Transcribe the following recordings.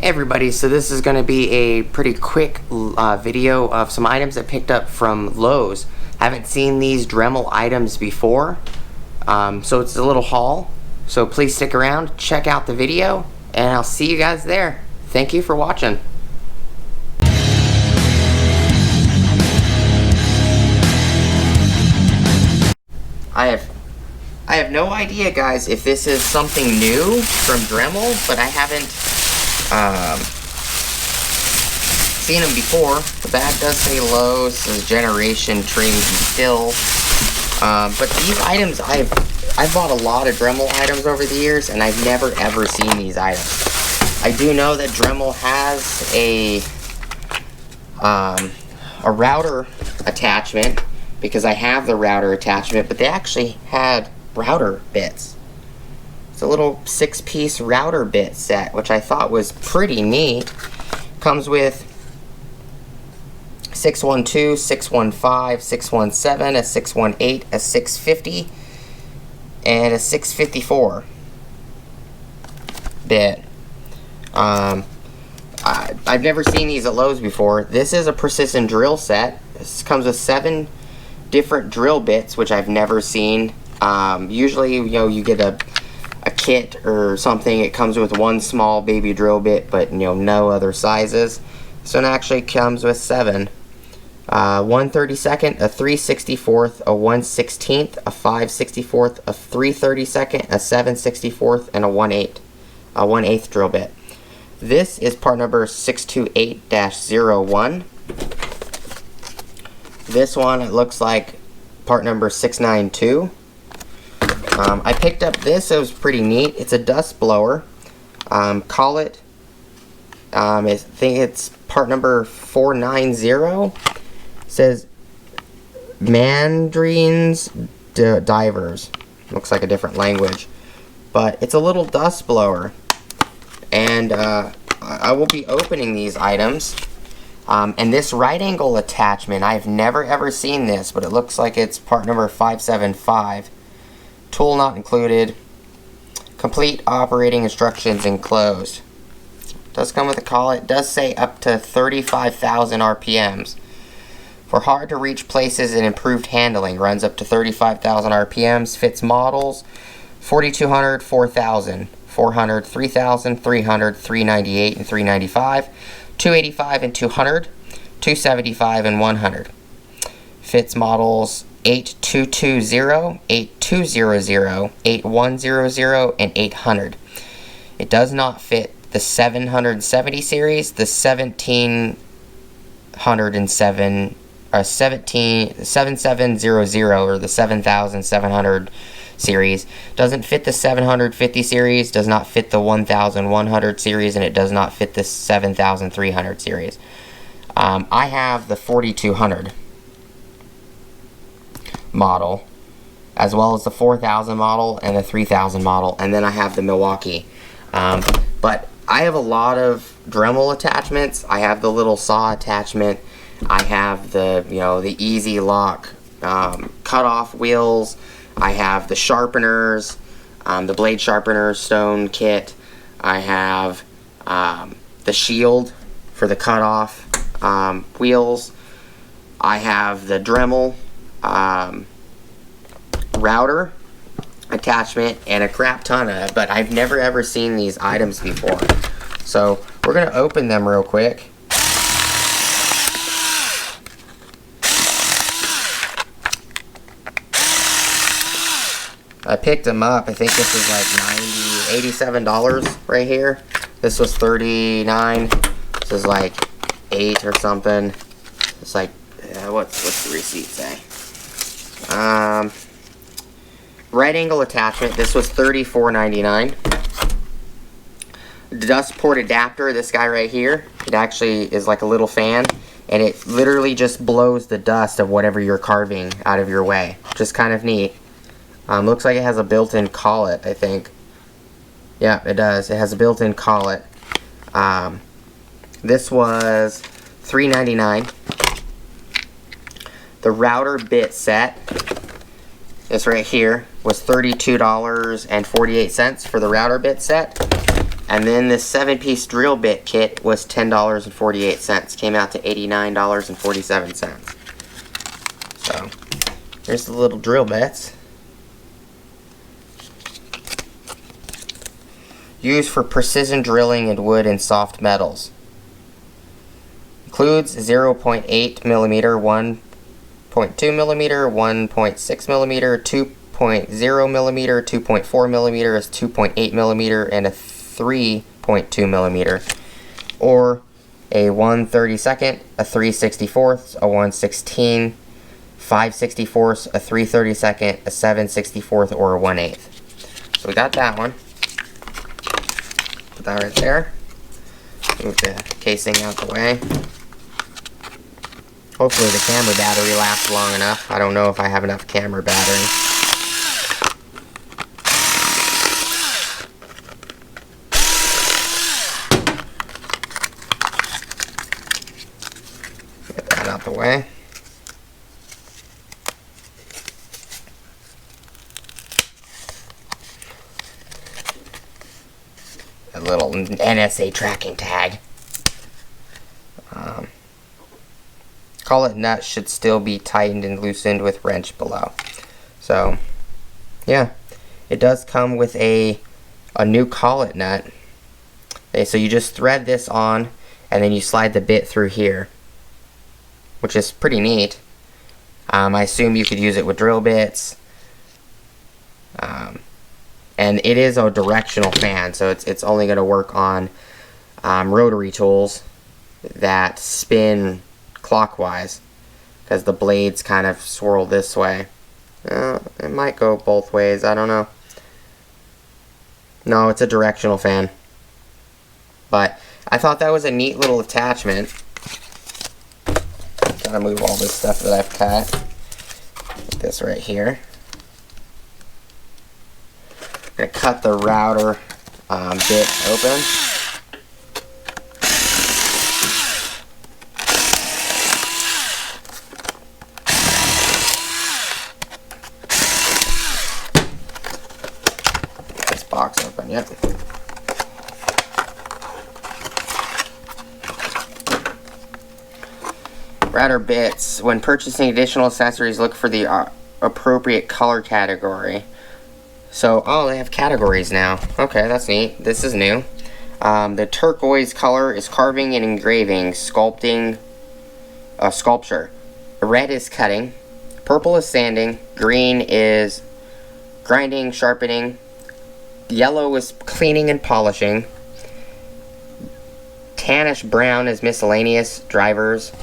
Hey everybody, so this is going to be a pretty quick video of some items I picked up from Lowe's. Haven't seen these Dremel items before, so it's a little haul. So please stick around, check out the video, and I'll see you guys there. Thank you for watching. I have no idea, guys, if this is something new from Dremel, but I haven't seen them before. The bag does say Lowe's, says Generation Trimmed Still. But these items, I've bought a lot of Dremel items over the years, and I've never ever seen these items. I do know that Dremel has a router attachment, because I have the router attachment, but they actually had router bits. It's a little 6-piece router bit set, which I thought was pretty neat. Comes with 612, 615, 617, a 618, a 650, and a 654 bit. I've never seen these at Lowe's before. This is a precision drill set. This comes with 7 different drill bits, which I've never seen. Usually, you get a kit or something, it comes with one small baby drill bit, but no other sizes. So it actually comes with 7. 1/32, a 3/64, a 1/16, a 5/64, a 3/32, a 7/64, and a 1/8 drill bit. This is part number 628-01. This one, it looks like part number 692. I picked up this. It was pretty neat. It's a dust blower. Call it, I think it's part number 490. It says Mandarins Divers. Looks like a different language. But it's a little dust blower. And I will be opening these items. And this right angle attachment, I've never ever seen this, but it looks like it's part number 575. Tool not included. Complete operating instructions enclosed. Does come with a call. It does say up to 35,000 RPMs. For hard to reach places and improved handling, runs up to 35,000 RPMs. Fits models 4200, 4000, 400, 3000, 300, 398, and 395. 285 and 200, 275 and 100. Fits models 8220, 8200, 8100, and 800. It does not fit the 770 series, the 7700, or 7700, or the 7700 series. Doesn't fit the 750 series, does not fit the 1100 series, and it does not fit the 7300 series. I have the 4200 model, as well as the 4000 model and the 3000 model, and then I have the Milwaukee. But I have a lot of Dremel attachments. I have the little saw attachment. I have the the easy lock cut-off wheels. I have the sharpeners, the blade sharpener stone kit. I have the shield for the cut-off wheels. I have the Dremel router attachment and a crap ton of it, but I've never ever seen these items before. So we're gonna open them real quick. I picked them up. I think this is like $87 right here. This was $39. This is like $8 or something. It's like what's the receipt say? Right angle attachment. This was $34.99. Dust port adapter. This guy right here. It actually is like a little fan, and it literally just blows the dust of whatever you're carving out of your way. Just kind of neat. Looks like it has a built-in collet, I think. Yeah, it does. It has a built-in collet. This was $3.99. The router bit set, this right here, was $32.48 for the router bit set. And then this 7-piece drill bit kit was $10.48. Came out to $89.47. So, here's the little drill bits. Used for precision drilling in wood and soft metals. Includes 0.8 millimeter, 1.2 millimeter, 1.6 millimeter, 2.0 millimeter, 2.4 millimeter, 2.8 millimeter, and a 3.2 millimeter, or a 1/32, a 3/64, a 1/16, 5/64, a 3/32, a 7/64, or a 1/8. So we got that one. Put that right there. Move the casing out the way. Hopefully the camera battery lasts long enough. I don't know if I have enough camera battery. Get that out the way. A little NSA tracking tag. Collet nut should still be tightened and loosened with wrench below. So, yeah, it does come with a new collet nut. Okay, so you just thread this on, and then you slide the bit through here, which is pretty neat. I assume you could use it with drill bits. And it is a directional fan, so it's only going to work on rotary tools that spin clockwise, because the blades kind of swirl this way. It might go both ways, I don't know. No, it's a directional fan. But I thought that was a neat little attachment. Gotta move all this stuff that I've cut. Put this right here. I'm gonna cut the router bit open. Box open, yep. Router bits. When purchasing additional accessories, look for the appropriate color category. So, oh, they have categories now. Okay, that's neat. This is new. The turquoise color is carving and engraving, sculpture. Red is cutting. Purple is sanding. Green is grinding, sharpening. Yellow is cleaning and polishing. Tannish brown is miscellaneous, drivers.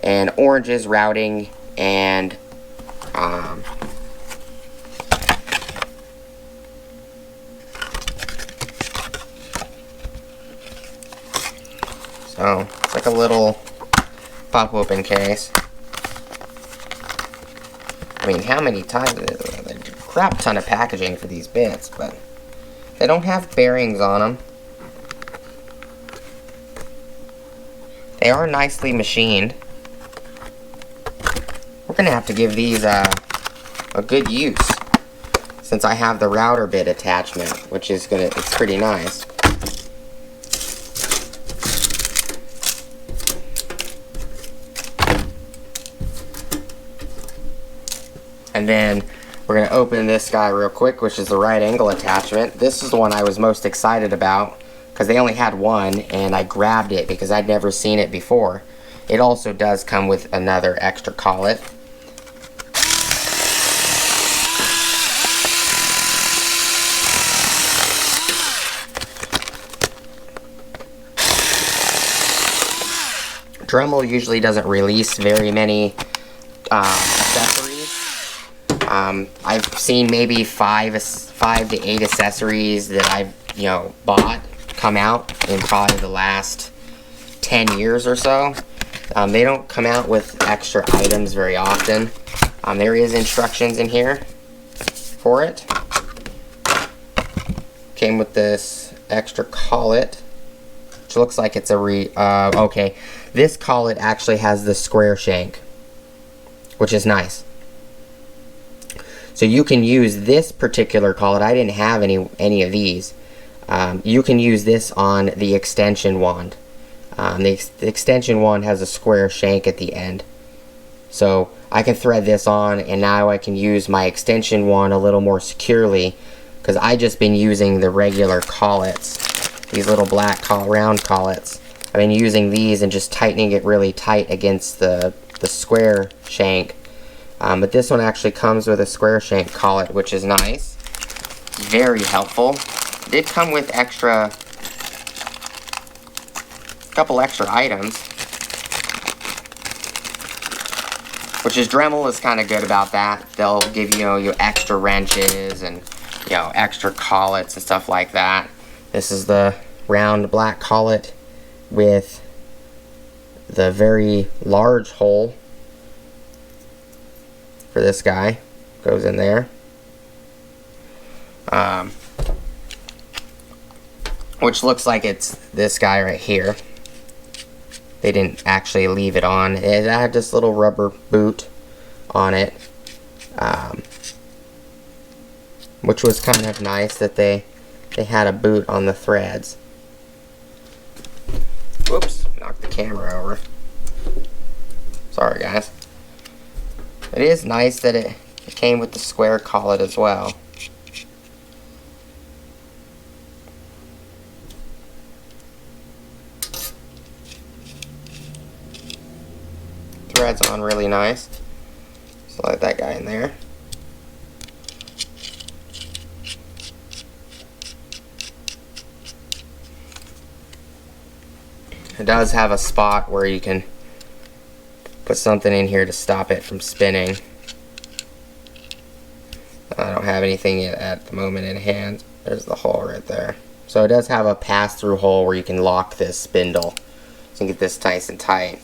And orange is routing and so it's like a little pop open case. I mean, how many times? There's a crap ton of packaging for these bits, but they don't have bearings on them. They are nicely machined. We're gonna have to give these a good use, since I have the router bit attachment, which is it's pretty nice. And then we're going to open this guy real quick, which is the right angle attachment. This is the one I was most excited about, because they only had one, and I grabbed it because I'd never seen it before. It also does come with another extra collet. Dremel usually doesn't release very many accessories. I've seen maybe 5 to 8 accessories that I've bought come out in probably the last 10 years or so. They don't come out with extra items very often. There is instructions in here for it. Came with this extra collet, which looks like it's a okay. This collet actually has the square shank, which is nice. So you can use this particular collet. I didn't have any of these. you can use this on the extension wand. The extension wand has a square shank at the end. So I can thread this on, and now I can use my extension wand a little more securely, because I just been using the regular collets, these little black round collets. I've been using these and just tightening it really tight against the square shank. But this one actually comes with a square shank collet, which is nice. Very helpful. It did come with a couple extra items, which is Dremel is kind of good about that. They'll give you extra wrenches and extra collets and stuff like that. This is the round black collet with the very large hole for this guy. Goes in there. Which looks like it's this guy right here. They didn't actually leave it on. It had this little rubber boot on it, which was kind of nice that they had a boot on the threads. Whoops, knocked the camera over. Sorry guys. It is nice that it came with the square collet as well. Threads on really nice. Slide that guy in there. It does have a spot where you can put something in here to stop it from spinning. I don't have anything at the moment in hand. There's the hole right there. So it does have a pass-through hole where you can lock this spindle. So you can get this nice and tight.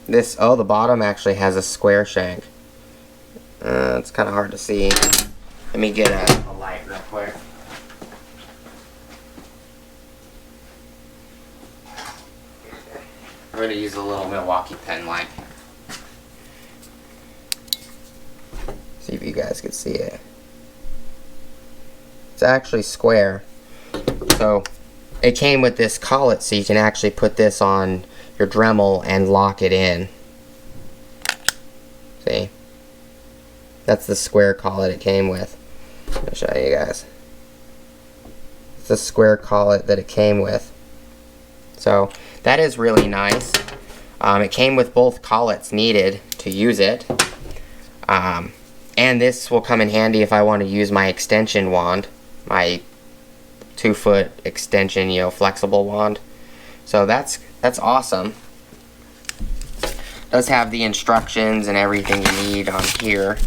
The bottom actually has a square shank. It's kind of hard to see. Let me get a light real quick. I'm going to use a little Milwaukee pen light. See if you guys can see it. It's actually square. So it came with this collet, so you can actually put this on your Dremel and lock it in. See? That's the square collet it came with. I'll show you guys. It's the square collet that it came with. So that is really nice. It came with both collets needed to use it. And this will come in handy if I want to use my extension wand, my 2-foot extension, flexible wand. So that's awesome. It does have the instructions and everything you need on here.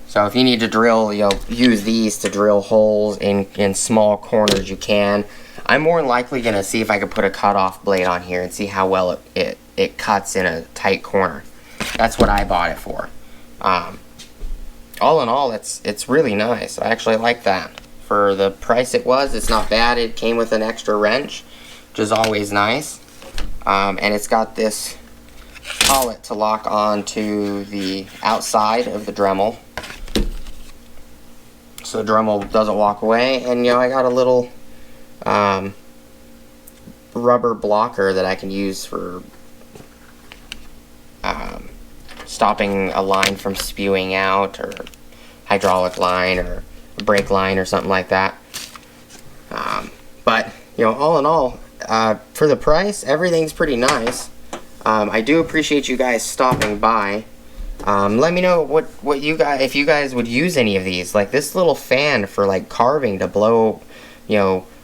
So if you need to drill, use these to drill holes in small corners, you can. I'm more than likely going to see if I can put a cutoff blade on here and see how well it cuts in a tight corner. That's what I bought it for. All in all, it's really nice. I actually like that. For the price it was, it's not bad. It came with an extra wrench, which is always nice. And it's got this collet to lock on to the outside of the Dremel, so the Dremel doesn't walk away. And I got a little rubber blocker that I can use for stopping a line from spewing out, or hydraulic line, or a brake line, or something like that. But all in all, for the price, everything's pretty nice. I do appreciate you guys stopping by. Let me know what you guys, if you guys would use any of these, like this little fan for like carving, to blow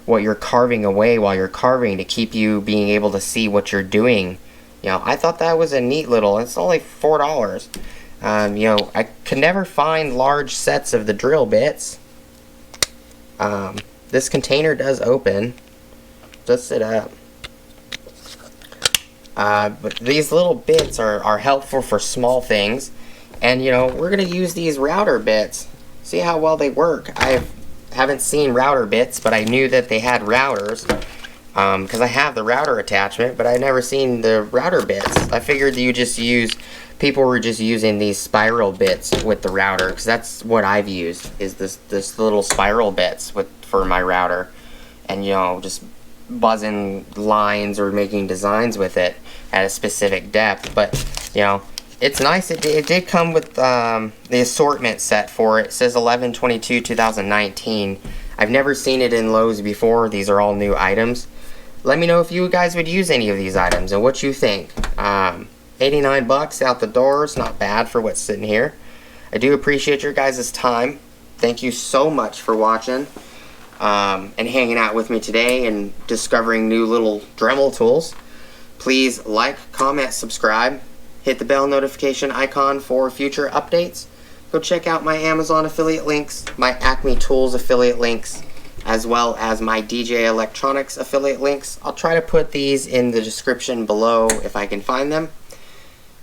what you're carving away while you're carving, to keep you being able to see what you're doing. I thought that was a neat little. It's only $4. I could never find large sets of the drill bits. This container does open. Just sit up. But these little bits are helpful for small things. And we're going to use these router bits. See how well they work. I haven't seen router bits, but I knew that they had routers. Because I have the router attachment, but I've never seen the router bits. I figured you just use people were just using these spiral bits with the router, because that's what I've used, is this little spiral bits for my router, and just buzzing lines or making designs with it at a specific depth. But it's nice. It did come with the assortment set for it. It says 11/22/2019. I've never seen it in Lowe's before. These are all new items. Let me know if you guys would use any of these items and what you think. 89 bucks out the door is not bad for what's sitting here. I do appreciate your guys' time. Thank you so much for watching and hanging out with me today and discovering new little Dremel tools. Please like, comment, subscribe. Hit the bell notification icon for future updates. Go check out my Amazon affiliate links, my Acme Tools affiliate links, as well as my DJI Electronics affiliate links. I'll try to put these in the description below if I can find them.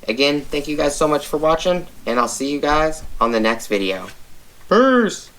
Again, thank you guys so much for watching, and I'll see you guys on the next video. Peace!